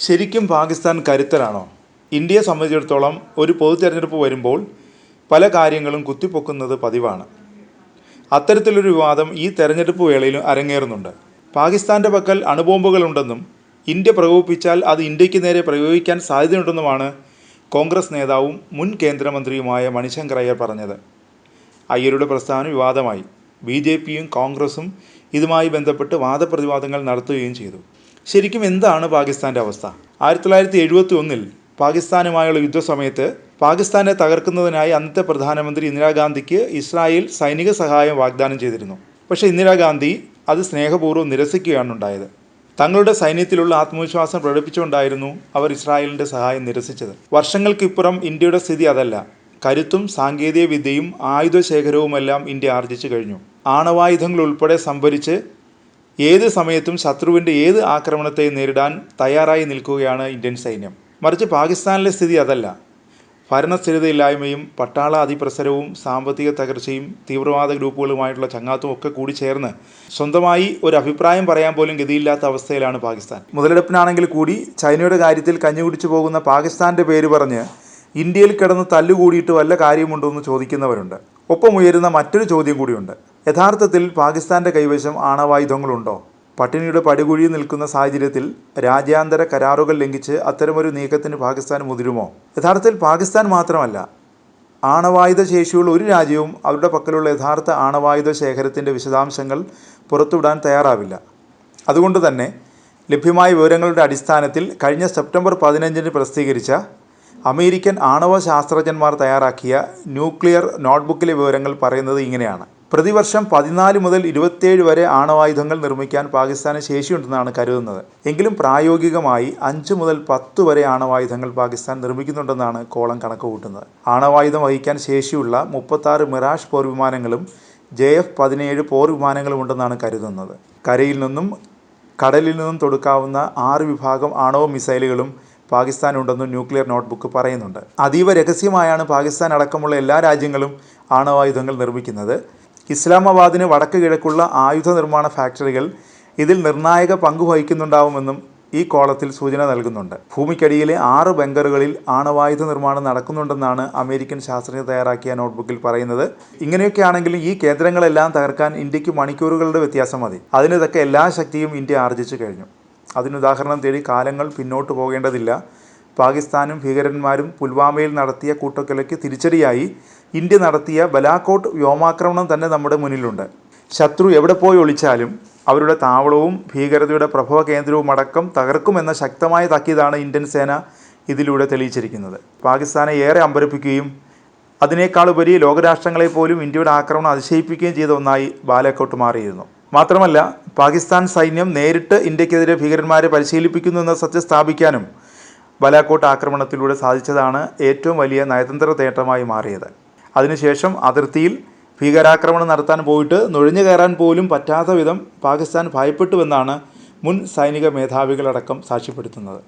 ശരിക്കും പാകിസ്ഥാൻ കരുത്തരാണോ? ഇന്ത്യയെ സംബന്ധിച്ചിടത്തോളം ഒരു പൊതു തെരഞ്ഞെടുപ്പ് വരുമ്പോൾ പല കാര്യങ്ങളും കുത്തിപ്പൊക്കുന്നത് പതിവാണ്. അത്തരത്തിലൊരു വിവാദം ഈ തെരഞ്ഞെടുപ്പ് വേളയിൽ അരങ്ങേറുന്നുണ്ട്. പാകിസ്ഥാൻ്റെ പക്കൽ അണുബോംബുകളുണ്ടെന്നും ഇന്ത്യ പ്രകോപിപ്പിച്ചാൽ അത് ഇന്ത്യക്ക് നേരെ പ്രയോഗിക്കാൻ സാധ്യതയുണ്ടെന്നുമാണ് കോൺഗ്രസ് നേതാവും മുൻ കേന്ദ്രമന്ത്രിയുമായ മണിശങ്കർ അയ്യർ പറഞ്ഞത്. അയ്യരുടെ പ്രസ്താവന വിവാദമായി. BJPയും കോൺഗ്രസും ഇതുമായി ബന്ധപ്പെട്ട് വാദപ്രതിവാദങ്ങൾ നടത്തുകയും ചെയ്തു. ശരിക്കും എന്താണ് പാകിസ്ഥാൻ്റെ അവസ്ഥ? 1971 പാകിസ്ഥാനുമായുള്ള യുദ്ധസമയത്ത് പാകിസ്ഥാനെ തകർക്കുന്നതിനായി അന്നത്തെ പ്രധാനമന്ത്രി ഇന്ദിരാഗാന്ധിക്ക് ഇസ്രായേൽ സൈനിക സഹായം വാഗ്ദാനം ചെയ്തിരുന്നു. പക്ഷേ ഇന്ദിരാഗാന്ധി അത് സ്നേഹപൂർവ്വം നിരസിക്കുകയാണ് ഉണ്ടായത്. തങ്ങളുടെ സൈന്യത്തിലുള്ള ആത്മവിശ്വാസം പ്രകടിപ്പിച്ചുകൊണ്ടായിരുന്നു അവർ ഇസ്രായേലിൻ്റെ സഹായം നിരസിച്ചത്. വർഷങ്ങൾക്കിപ്പുറം ഇന്ത്യയുടെ സ്ഥിതി അതല്ല. കരുത്തും സാങ്കേതിക വിദ്യയും ആയുധശേഖരവുമെല്ലാം ഇന്ത്യ ആർജിച്ചു കഴിഞ്ഞു. ആണവായുധങ്ങൾ ഉൾപ്പെടെ സംഭരിച്ച് ഏത് സമയത്തും ശത്രുവിൻ്റെ ഏത് ആക്രമണത്തെയും നേരിടാൻ തയ്യാറായി നിൽക്കുകയാണ് ഇന്ത്യൻ സൈന്യം. മറിച്ച് പാകിസ്ഥാനിലെ സ്ഥിതി അതല്ല. ഭരണസ്ഥിരതയില്ലായ്മയും പട്ടാള അതിപ്രസരവും സാമ്പത്തിക തകർച്ചയും തീവ്രവാദ ഗ്രൂപ്പുകളുമായിട്ടുള്ള ചങ്ങാത്തവും ഒക്കെ കൂടി ചേർന്ന് സ്വന്തമായി ഒരു അഭിപ്രായം പറയാൻ പോലും ഗതിയില്ലാത്ത അവസ്ഥയിലാണ് പാകിസ്ഥാൻ. മുതലെടുപ്പിനാണെങ്കിൽ കൂടി ചൈനയുടെ കാര്യത്തിൽ കഞ്ഞുകുടിച്ചു പോകുന്ന പാകിസ്ഥാൻ്റെ പേര് പറഞ്ഞ് ഇന്ത്യയിൽ കിടന്ന് തല്ലുകൂടിയിട്ട് വല്ല കാര്യമുണ്ടോ എന്ന് ചോദിക്കുന്നവരുണ്ട്. ഒപ്പം ഉയരുന്ന മറ്റൊരു ചോദ്യം കൂടിയുണ്ട്. യഥാർത്ഥത്തിൽ പാകിസ്ഥാൻ്റെ കൈവശം ആണവായുധങ്ങളുണ്ടോ? പട്ടിണിയുടെ പടുകുഴിയിൽ നിൽക്കുന്ന സാഹചര്യത്തിൽ രാജ്യാന്തര കരാറുകൾ ലംഘിച്ച് അത്തരമൊരു നീക്കത്തിന് പാകിസ്ഥാൻ മുതിരുമോ? യഥാർത്ഥത്തിൽ പാകിസ്ഥാൻ മാത്രമല്ല, ആണവായുധ ശേഷിയുള്ള ഒരു രാജ്യവും അവരുടെ പക്കലുള്ള യഥാർത്ഥ ആണവായുധ ശേഖരത്തിൻ്റെ വിശദാംശങ്ങൾ പുറത്തുവിടാൻ തയ്യാറാവില്ല. അതുകൊണ്ട് തന്നെ ലഭ്യമായ വിവരങ്ങളുടെ അടിസ്ഥാനത്തിൽ കഴിഞ്ഞ സെപ്റ്റംബർ 15 പ്രസിദ്ധീകരിച്ച അമേരിക്കൻ ആണവ ശാസ്ത്രജ്ഞന്മാർ തയ്യാറാക്കിയ ന്യൂക്ലിയർ നോട്ട്ബുക്കിലെ വിവരങ്ങൾ പറയുന്നത് ഇങ്ങനെയാണ്. പ്രതിവർഷം 14 മുതൽ 27 വരെ ആണവായുധങ്ങൾ നിർമ്മിക്കാൻ പാകിസ്ഥാന് ശേഷിയുണ്ടെന്നാണ് കരുതുന്നത്. എങ്കിലും പ്രായോഗികമായി 5 മുതൽ 10 വരെ ആണവായുധങ്ങൾ പാകിസ്ഥാൻ നിർമ്മിക്കുന്നുണ്ടെന്നാണ് കോളം കണക്ക് കൂട്ടുന്നത്. ആണവായുധം വഹിക്കാൻ ശേഷിയുള്ള 36 മിറാഷ് പോർ വിമാനങ്ങളും JF-17 പോർ വിമാനങ്ങളും ഉണ്ടെന്നാണ് കരുതുന്നത്. കരയിൽ നിന്നും കടലിൽ നിന്നും തൊടുക്കാവുന്ന 6 വിഭാഗം ആണവ മിസൈലുകളും പാകിസ്ഥാനുണ്ടെന്നും ന്യൂക്ലിയർ നോട്ട്ബുക്ക് പറയുന്നുണ്ട്. അതീവ രഹസ്യമായാണ് പാകിസ്ഥാൻ അടക്കമുള്ള എല്ലാ രാജ്യങ്ങളും ആണവായുധങ്ങൾ നിർമ്മിക്കുന്നത്. ഇസ്ലാമാബാദിന് വടക്ക് കിഴക്കുള്ള ആയുധ നിർമ്മാണ ഫാക്ടറികൾ ഇതിൽ നിർണായക പങ്ക് വഹിക്കുന്നുണ്ടാവുമെന്നും ഈ കോളത്തിൽ സൂചന നൽകുന്നുണ്ട്. ഭൂമിക്കടിയിലെ 6 ബങ്കറുകളിൽ ആണവായുധ നിർമ്മാണം നടക്കുന്നുണ്ടെന്നാണ് അമേരിക്കൻ ശാസ്ത്രജ്ഞർ തയ്യാറാക്കിയ നോട്ട്ബുക്കിൽ പറയുന്നത്. ഇങ്ങനെയൊക്കെയാണെങ്കിലും ഈ കേന്ദ്രങ്ങളെല്ലാം തകർക്കാൻ ഇന്ത്യക്ക് മണിക്കൂറുകളുടെ വ്യത്യാസം മതി. അതിനൊക്കെ എല്ലാ ശക്തിയും ഇന്ത്യ ആർജിച്ചു കഴിഞ്ഞു. അതിനുദാഹരണം തേടി കാലങ്ങൾ പിന്നോട്ട് പോകേണ്ടതില്ല. പാകിസ്ഥാനും ഭീകരന്മാരും പുൽവാമയിൽ നടത്തിയ കൂട്ടക്കൊലയ്ക്ക് തിരിച്ചടിയായി ഇന്ത്യ നടത്തിയ ബലാക്കോട്ട് വ്യോമാക്രമണം തന്നെ നമ്മുടെ മുന്നിലുണ്ട്. ശത്രു എവിടെ പോയി ഒളിച്ചാലും അവരുടെ താവളവും ഭീകരതയുടെ പ്രഭവ കേന്ദ്രവും അടക്കം തകർക്കുമെന്ന ശക്തമായ താക്കീതാണ് ഇന്ത്യൻ സേന ഇതിലൂടെ തെളിയിച്ചിരിക്കുന്നത്. പാകിസ്ഥാനെ ഏറെ അമ്പരപ്പിക്കുകയും അതിനേക്കാളുപരി ലോകരാഷ്ട്രങ്ങളെ പോലും ഇന്ത്യയുടെ ആക്രമണം അതിശയിപ്പിക്കുകയും ചെയ്ത ഒന്നായി ബാലാക്കോട്ട് മാറിയിരുന്നു. മാത്രമല്ല, പാകിസ്ഥാൻ സൈന്യം നേരിട്ട് ഇന്ത്യക്കെതിരെ ഭീകരന്മാരെ പരിശീലിപ്പിക്കുന്നു എന്ന സത്യം സ്ഥാപിക്കാനും ബാലാക്കോട്ട് ആക്രമണത്തിലൂടെ സാധിച്ചതാണ് ഏറ്റവും വലിയ നയതന്ത്ര നേട്ടമായി മാറിയത്. അതിനുശേഷം അതിർത്തിയിൽ ഭീകരാക്രമണം നടത്താൻ പോയിട്ട് നുഴഞ്ഞു കയറാൻ പോലും പറ്റാത്ത വിധം പാകിസ്ഥാൻ ഭയപ്പെട്ടുവെന്നാണ് മുൻ സൈനിക മേധാവികളടക്കം സാക്ഷ്യപ്പെടുത്തുന്നത്.